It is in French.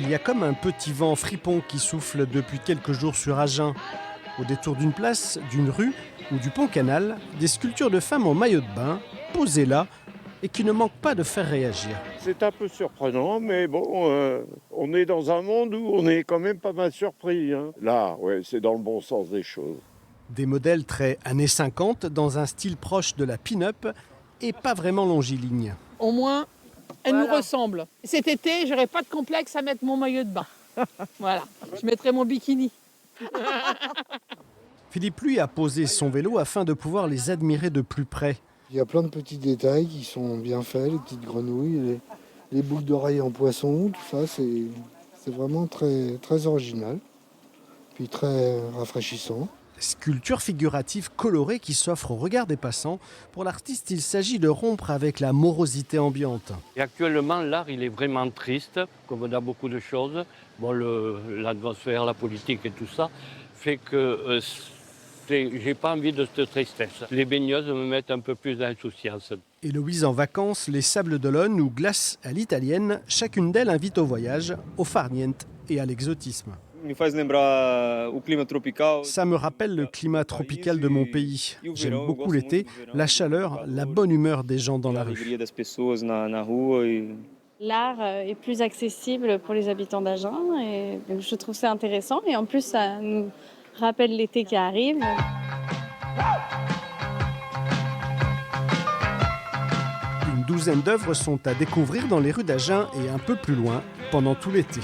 Il y a comme un petit vent fripon qui souffle depuis quelques jours sur Agen. Au détour d'une place, d'une rue ou du pont-canal, des sculptures de femmes en maillot de bain, posées là, et qui ne manquent pas de faire réagir. C'est un peu surprenant, mais bon, on est dans un monde où on est quand même pas mal surpris. Là, ouais, c'est dans le bon sens des choses. Des modèles très années 50, dans un style proche de la pin-up, et pas vraiment longiligne. Au moins, elle nous ressemble. Cet été, j'aurai pas de complexe à mettre mon maillot de bain. Voilà, je mettrai mon bikini. Philippe, lui, a posé son vélo afin de pouvoir les admirer de plus près. Il y a plein de petits détails qui sont bien faits, les petites grenouilles, les boucles d'oreilles en poisson, tout ça, c'est vraiment très, très original, puis très rafraîchissant. Sculpture figurative colorée qui s'offre au regard des passants. Pour l'artiste, il s'agit de rompre avec la morosité ambiante. Et actuellement, l'art, il est vraiment triste, comme dans beaucoup de choses. Bon, l'atmosphère, la politique et tout ça fait que j'ai pas envie de cette tristesse. Les baigneuses me mettent un peu plus d'insouciance. Héloïse en vacances, les Sables d'Olonne ou Glace à l'italienne, chacune d'elles invite au voyage, au farniente et à l'exotisme. Ça me rappelle le climat tropical de mon pays. J'aime beaucoup l'été, la chaleur, la bonne humeur des gens dans la rue. L'art est plus accessible pour les habitants d'Agen et donc je trouve ça intéressant. Et en plus, ça nous rappelle l'été qui arrive. Une douzaine d'œuvres sont à découvrir dans les rues d'Agen et un peu plus loin pendant tout l'été.